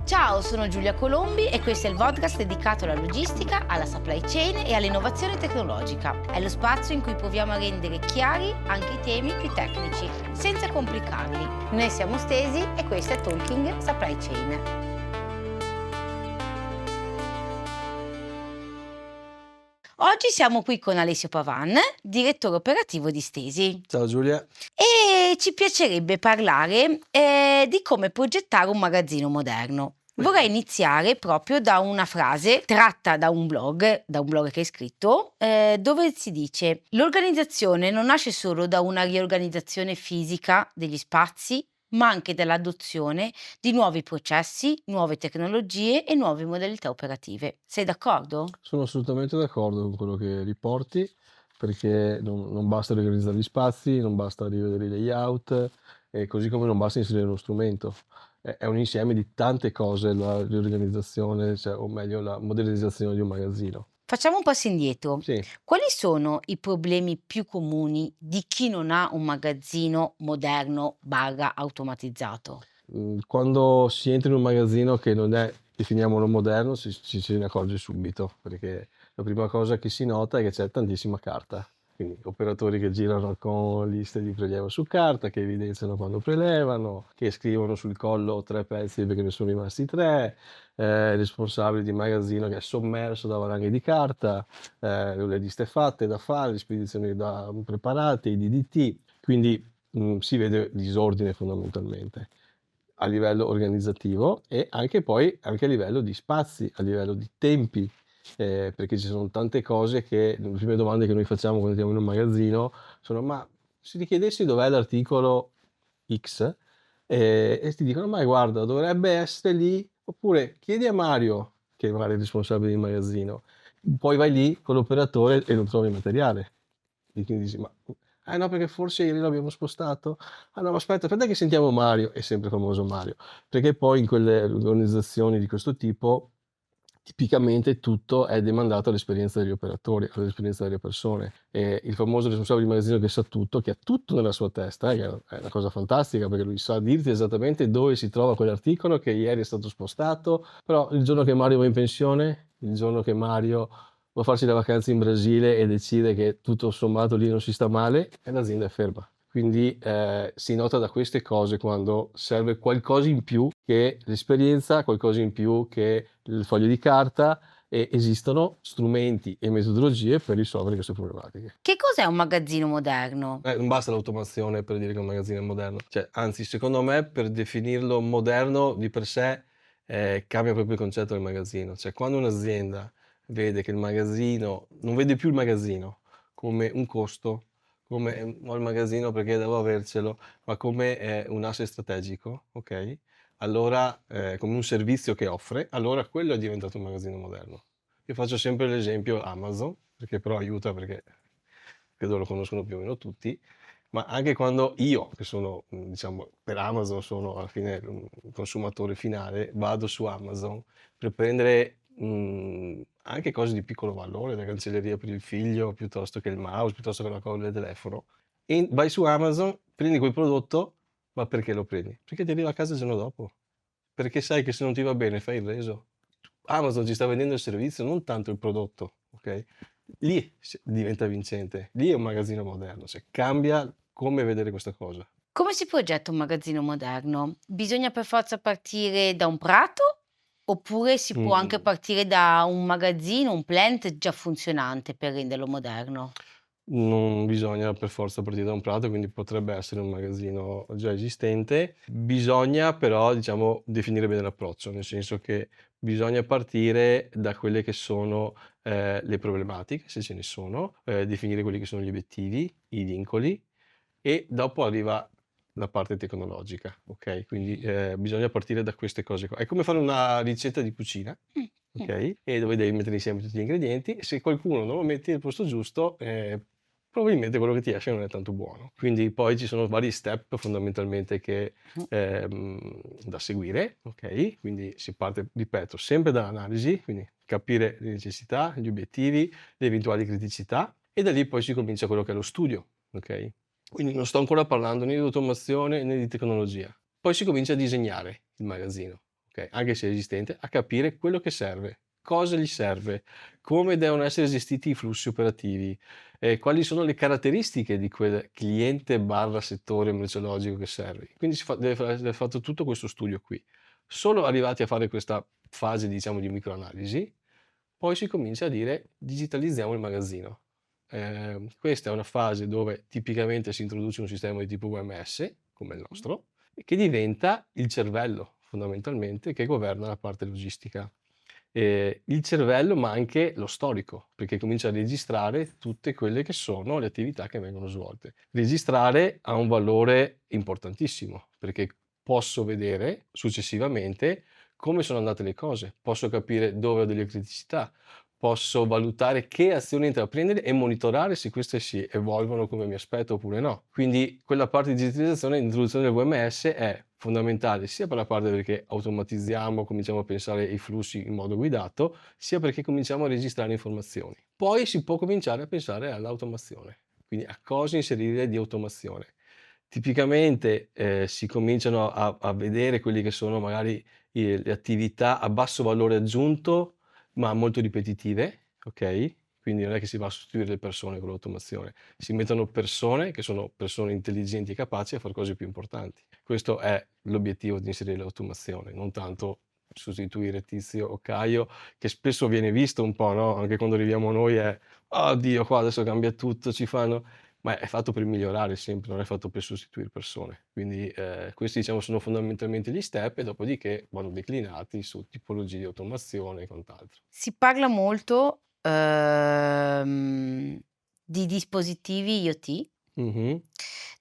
Ciao, sono Giulia Colombi e questo è il podcast dedicato alla logistica, alla supply chain e all'innovazione tecnologica. È lo spazio in cui proviamo a rendere chiari anche i temi più tecnici, senza complicarli. Noi siamo Stesi e questo è Talking Supply Chain. Oggi siamo qui con Alessio Pavan, direttore operativo di Stesi. Ciao Giulia. E ci piacerebbe parlare di come progettare un magazzino moderno. Vorrei iniziare proprio da una frase tratta da un blog che hai scritto, dove si dice: l'organizzazione non nasce solo da una riorganizzazione fisica degli spazi, ma anche dall'adozione di nuovi processi, nuove tecnologie e nuove modalità operative. Sei d'accordo? Sono assolutamente d'accordo con quello che riporti, perché non basta riorganizzare gli spazi, non basta rivedere i layout, e così come non basta inserire uno strumento. È un insieme di tante cose la riorganizzazione, o meglio la modernizzazione di un magazzino. Facciamo un passo indietro. Sì. Quali sono i problemi più comuni di chi non ha un magazzino moderno barra automatizzato? Quando si entra in un magazzino che non è, definiamolo moderno, ci se ne accorge subito, perché la prima cosa che si nota è che c'è tantissima carta. Quindi operatori che girano con liste di prelievo su carta, che evidenziano quando prelevano, che scrivono sul collo 3 pezzi perché ne sono rimasti 3, responsabili di magazzino che è sommerso da valanghe di carta, le liste fatte da fare, le spedizioni da preparate, i DDT, quindi si vede disordine fondamentalmente a livello organizzativo e anche poi anche a livello di spazi, a livello di tempi, perché ci sono tante cose che le prime domande che noi facciamo quando andiamo in un magazzino sono: "Ma se ti chiedessi dov'è l'articolo X?" E ti dicono: "Ma guarda, dovrebbe essere lì", oppure: "Chiedi a Mario", che magari è il responsabile di magazzino. Poi vai lì con l'operatore e non trovi il materiale. E quindi dici: "Ma no, perché forse ieri l'abbiamo spostato? Ah no, aspetta che sentiamo Mario", è sempre il famoso Mario. Perché poi in quelle organizzazioni di questo tipo, tipicamente tutto è demandato all'esperienza degli operatori, all'esperienza delle persone. E il famoso responsabile di magazzino che sa tutto, che ha tutto nella sua testa, che è una cosa fantastica, perché lui sa dirti esattamente dove si trova quell'articolo che ieri è stato spostato, però il giorno che Mario va in pensione, il giorno che Mario va a farsi le vacanze in Brasile e decide che tutto sommato lì non si sta male, e l'azienda è ferma. Quindi si nota da queste cose quando serve qualcosa in più che l'esperienza, qualcosa in più che il foglio di carta, e esistono strumenti e metodologie per risolvere queste problematiche. Che cos'è un magazzino moderno? Non basta l'automazione per dire che un magazzino è moderno, cioè, anzi, secondo me, per definirlo moderno di per sé, cambia proprio il concetto del magazzino. Cioè, quando un'azienda vede che il magazzino non vede più il magazzino come un costo, come ho il magazzino perché devo avercelo, ma come un asset strategico, ok? Allora, come un servizio che offre, allora quello è diventato un magazzino moderno. Io faccio sempre l'esempio Amazon, perché però aiuta, perché credo lo conoscono più o meno tutti, ma anche quando io, che sono, diciamo, per Amazon, sono alla fine un consumatore finale, vado su Amazon per prendere anche cose di piccolo valore, la cancelleria per il figlio, piuttosto che il mouse, piuttosto che la colla del telefono, e vai su Amazon, prendi quel prodotto, ma perché lo prendi? Perché ti arriva a casa il giorno dopo, perché sai che se non ti va bene fai il reso. Amazon ci sta vendendo il servizio, non tanto il prodotto, ok? Lì diventa vincente, lì è un magazzino moderno, cioè cambia come vedere questa cosa. Come si progetta un magazzino moderno? Bisogna per forza partire da un prato? Oppure si può anche Mm. partire da un magazzino, un plant già funzionante per renderlo moderno? Non bisogna per forza partire da un prato, quindi potrebbe essere un magazzino già esistente. Bisogna però, diciamo, definire bene l'approccio, nel senso che bisogna partire da quelle che sono le problematiche, se ce ne sono, definire quelli che sono gli obiettivi, i vincoli, e dopo arriva la parte tecnologica, ok? Quindi bisogna partire da queste cose qua. È come fare una ricetta di cucina, Mh, mh. ok? E dove devi mettere insieme tutti gli ingredienti. E se qualcuno non lo metti al posto giusto, probabilmente quello che ti esce non è tanto buono. Quindi poi ci sono vari step fondamentalmente che Mh. da seguire, ok? Quindi si parte, ripeto, sempre dall'analisi, quindi capire le necessità, gli obiettivi, le eventuali criticità, e da lì poi si comincia quello che è lo studio, ok? Quindi non sto ancora parlando né di automazione né di tecnologia. Poi si comincia a disegnare il magazzino, ok? Anche se esistente, a capire quello che serve, cosa gli serve, come devono essere gestiti i flussi operativi, quali sono le caratteristiche di quel cliente barra settore merceologico che serve. Quindi deve fatto tutto questo studio qui. Solo arrivati a fare questa fase, diciamo, di microanalisi, poi si comincia a dire digitalizziamo il magazzino. Questa è una fase dove tipicamente si introduce un sistema di tipo WMS, come il nostro, che diventa il cervello fondamentalmente che governa la parte logistica. Il cervello, ma anche lo storico, perché comincia a registrare tutte quelle che sono le attività che vengono svolte. Registrare ha un valore importantissimo, perché posso vedere successivamente come sono andate le cose, posso capire dove ho delle criticità, posso valutare che azioni intraprendere e monitorare se queste si evolvono come mi aspetto oppure no. Quindi quella parte di digitalizzazione, l'introduzione del WMS è fondamentale sia per la parte perché automatizziamo, cominciamo a pensare ai flussi in modo guidato, sia perché cominciamo a registrare informazioni. Poi si può cominciare a pensare all'automazione, quindi a cosa inserire di automazione. Tipicamente si cominciano a vedere quelli che sono magari le attività a basso valore aggiunto, ma molto ripetitive, ok? Quindi non è che si va a sostituire le persone con l'automazione, si mettono persone che sono persone intelligenti e capaci a fare cose più importanti. Questo è l'obiettivo di inserire l'automazione, non tanto sostituire Tizio o Caio, che spesso viene visto un po', no? Anche quando arriviamo noi è, oh Dio, qua adesso cambia tutto, ci fanno ma è fatto per migliorare sempre, non è fatto per sostituire persone. Quindi questi diciamo sono fondamentalmente gli step e dopodiché vanno declinati su tipologie di automazione e quant'altro. Si parla molto, di dispositivi IoT, Mh-mh.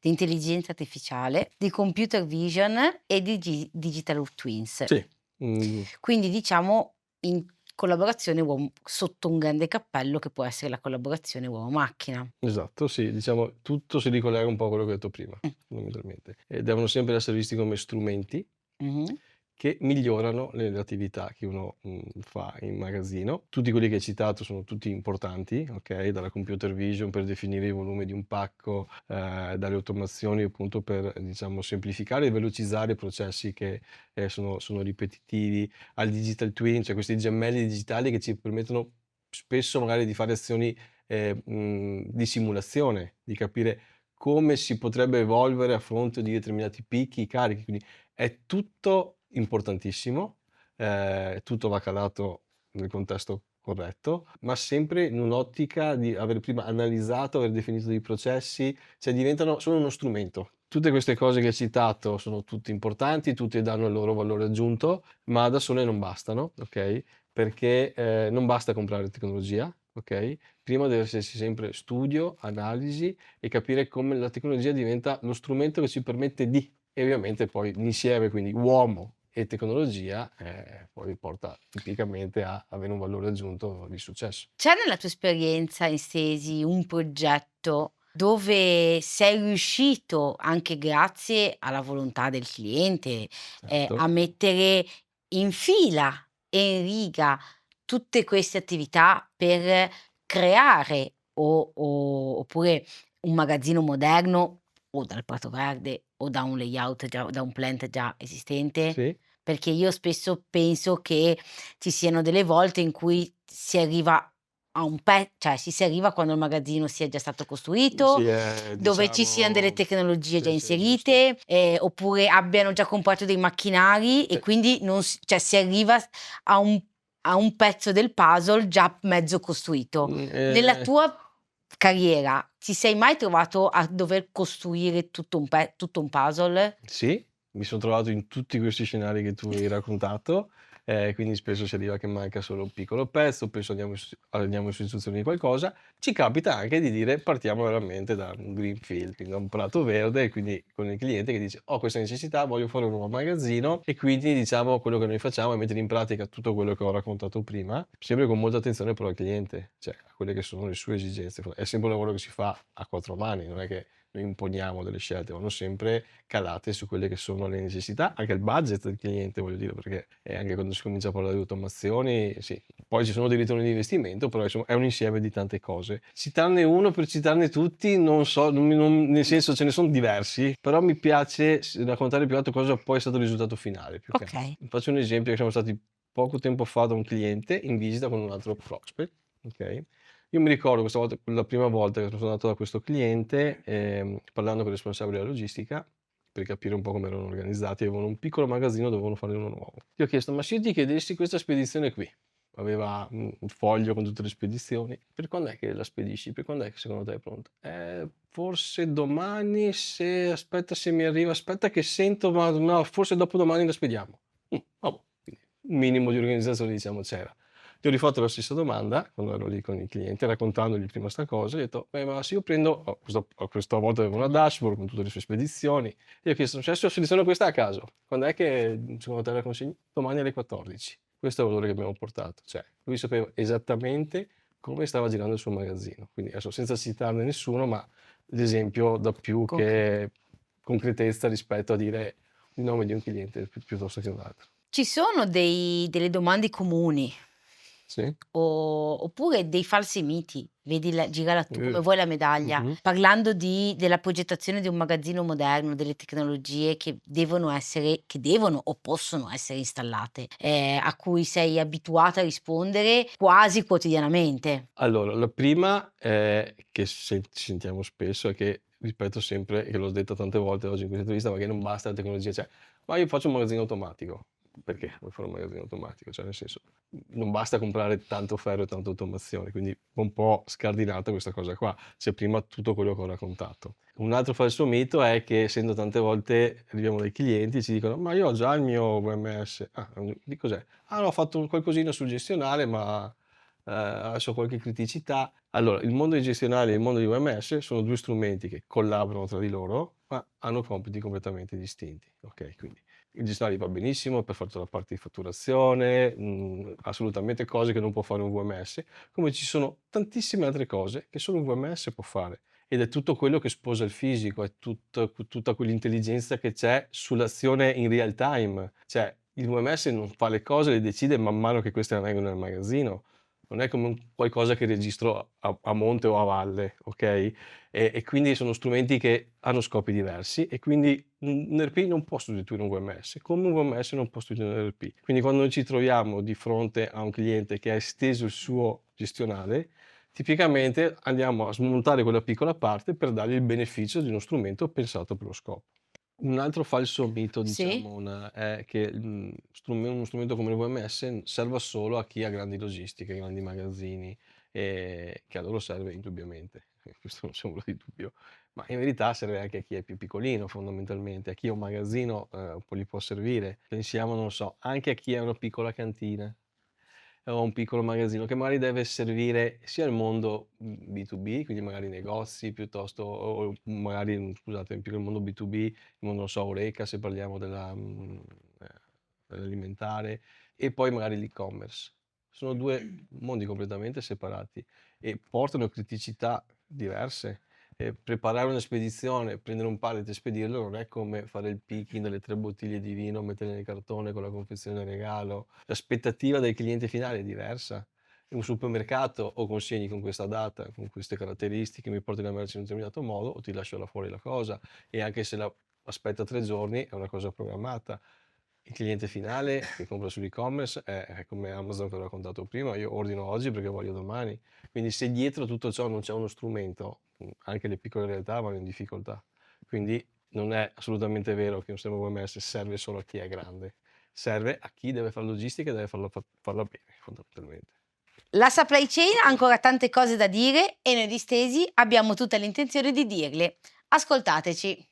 di intelligenza artificiale, di computer vision e di digital twins. Sì, mhmm, Quindi diciamo in collaborazione sotto un grande cappello che può essere la collaborazione uomo-macchina. esatto, sì, diciamo tutto si ricollega un po' a quello che ho detto prima, Mh. fondamentalmente. E devono sempre essere visti come strumenti Mh-mh. che migliorano le attività che uno, fa in magazzino. Tutti quelli che hai citato sono tutti importanti, okay, dalla computer vision per definire i volumi di un pacco, dalle automazioni appunto per, diciamo, semplificare e velocizzare i processi che, sono ripetitivi, al digital twin, cioè questi gemelli digitali che ci permettono spesso magari di fare azioni, di simulazione, di capire come si potrebbe evolvere a fronte di determinati picchi, carichi, quindi è tutto importantissimo, tutto va calato nel contesto corretto, ma sempre in un'ottica di aver prima analizzato, aver definito dei processi, cioè sono uno strumento. Tutte queste cose che hai citato sono tutte importanti, tutte danno il loro valore aggiunto, ma da sole non bastano, okay, perché, non basta comprare tecnologia, okay, prima deve esserci sempre studio, analisi e capire come la tecnologia diventa lo strumento che ci permette di e ovviamente poi l'insieme, quindi uomo e tecnologia, poi porta tipicamente a avere un valore aggiunto di successo. C'è nella tua esperienza in stesi un progetto dove sei riuscito, anche grazie alla volontà del cliente, a Certo. mettere in fila e in riga tutte queste attività per creare oppure un magazzino moderno o dal Prato Verde o da un layout già da un plant già esistente? Sì, Perché io spesso penso che ci siano delle volte in cui si arriva a cioè si arriva quando il magazzino sia già stato costruito, sì, è dove ci siano delle diciamo tecnologie già sì, sì, giusto. inserite, oppure abbiano già comprato dei macchinari e Sì. quindi non cioè si arriva a un pezzo del puzzle già mezzo costruito. Mhmm, Nella tua carriera ti sei mai trovato a dover costruire tutto un puzzle? Sì, mi son trovato in tutti questi scenari che tu hai raccontato, quindi spesso si arriva che manca solo un piccolo pezzo, poi andiamo su istruzioni di qualcosa. Ci capita anche di dire: partiamo veramente da un greenfield, quindi da un prato verde, e quindi con il cliente che dice: "Ho questa necessità, voglio fare un nuovo magazzino", e quindi diciamo quello che noi facciamo è mettere in pratica tutto quello che ho raccontato prima, sempre con molta attenzione però al cliente, cioè a quelle che sono le sue esigenze. È sempre un lavoro che si fa a 4 mani, non è che noi imponiamo delle scelte, vanno sempre calate su quelle che sono le necessità, anche il budget del cliente, voglio dire, perché anche quando si comincia a parlare di automazioni, sì, poi ci sono dei ritorni di investimento, però insomma è un insieme di tante cose. Citarne uno per citarne tutti, non so, nel senso ce ne sono diversi, però mi piace raccontare più che altro cosa poi è stato il risultato finale, più che altro. Ok. Faccio un esempio che siamo stati poco tempo fa da un cliente in visita con un altro prospect, ok? Io mi ricordo questa volta, la prima volta che sono andato da questo cliente, parlando con il responsabile della logistica, per capire un po' come erano organizzati, avevano un piccolo magazzino, dovevano fare uno nuovo. Ti ho chiesto, ma se io ti chiedessi questa spedizione qui, aveva un foglio con tutte le spedizioni, per quando è che la spedisci? Per quando è che secondo te è pronta? Forse domani, aspetta se mi arriva, aspetta che sento, ma no, forse dopodomani la spediamo. Vabbè, quindi un minimo di organizzazione diciamo c'era. Ti ho rifatto la stessa domanda quando ero lì con il cliente, raccontandogli prima sta cosa, gli ho detto, ma se io prendo, questa volta avevo una dashboard con tutte le sue spedizioni, e gli ho chiesto, cioè, se io seleziono questa a caso, quando è che secondo te la consegni? Domani alle 14. Questo è il valore che abbiamo portato, cioè lui sapeva esattamente come stava girando il suo magazzino, quindi adesso senza citarne nessuno, ma l'esempio dà più Ok. che concretezza rispetto a dire il nome di un cliente piuttosto che un altro. Ci sono delle domande comuni Sì? oppure dei falsi miti, vedi girala tu come Eh, vuoi la medaglia, mhm. parlando della progettazione di un magazzino moderno, delle tecnologie che devono o possono essere installate, a cui sei abituata a rispondere quasi quotidianamente. Allora, la prima che sentiamo spesso è che, ripeto sempre, e che l'ho detto tante volte oggi in questa intervista, ma che non basta la tecnologia, cioè, ma io faccio un magazzino automatico. Perché vuoi fare un magazzino automatico? Cioè, nel senso, non basta comprare tanto ferro e tanta automazione, quindi un po' scardinata questa cosa qua, c'è prima tutto quello che ho raccontato. Un altro falso mito è che, essendo tante volte arriviamo dai clienti e ci dicono, ma io ho già il mio VMS. Ah, di cos'è? Ah, no, ho fatto qualcosina sul gestionale, ma adesso ho qualche criticità. Allora, il mondo di gestionale e il mondo di VMS sono due strumenti che collaborano tra di loro, ma hanno compiti completamente distinti. Ok, quindi il gestionale va benissimo per fare tutta la parte di fatturazione, assolutamente cose che non può fare un VMS, come ci sono tantissime altre cose che solo un VMS può fare. Ed è tutto quello che sposa il fisico, è tutta quell'intelligenza che c'è sull'azione in real time. Cioè, il VMS non fa le cose, le decide man mano che queste vengono nel magazzino. Non è come qualcosa che registro a monte o a valle, ok? E quindi sono strumenti che hanno scopi diversi e quindi un ERP non può sostituire un VMS, come un VMS non può sostituire un ERP. Quindi quando noi ci troviamo di fronte a un cliente che ha esteso il suo gestionale, tipicamente andiamo a smontare quella piccola parte per dargli il beneficio di uno strumento pensato per lo scopo. Un altro falso mito, Sì? diciamo, è che uno strumento come il VMS serva solo a chi ha grandi logistiche, grandi magazzini, che a loro serve indubbiamente, questo non c'è ombra di dubbio, ma in verità serve anche a chi è più piccolino fondamentalmente, a chi ha un magazzino gli può servire. Pensiamo, non lo so, anche a chi ha una piccola cantina o un piccolo magazzino che magari deve servire sia il mondo B2B, quindi magari negozi piuttosto, o magari, scusate, più che il mondo B2B, il mondo, non so, Horeca, se parliamo dell'alimentare, e poi magari l'e-commerce. Sono due mondi completamente separati e portano criticità diverse. Preparare una spedizione, prendere un pallet e spedirlo non è come fare il picking delle 3 bottiglie di vino, metterle nel cartone con la confezione regalo. L'aspettativa del cliente finale è diversa. In un supermercato o consegni con questa data, con queste caratteristiche, mi porti la merce in un determinato modo o ti lascio là fuori la cosa, e anche se aspetta 3 giorni è una cosa programmata. Il cliente finale che compra sull'e-commerce è come Amazon che ho raccontato prima, io ordino oggi perché voglio domani. Quindi se dietro tutto ciò non c'è uno strumento, anche le piccole realtà vanno in difficoltà. Quindi non è assolutamente vero che un sistema OMS serve solo a chi è grande, serve a chi deve fare logistica e deve farla bene, fondamentalmente. La supply chain ha ancora tante cose da dire e noi di Stesi abbiamo tutta l'intenzione di dirle. Ascoltateci.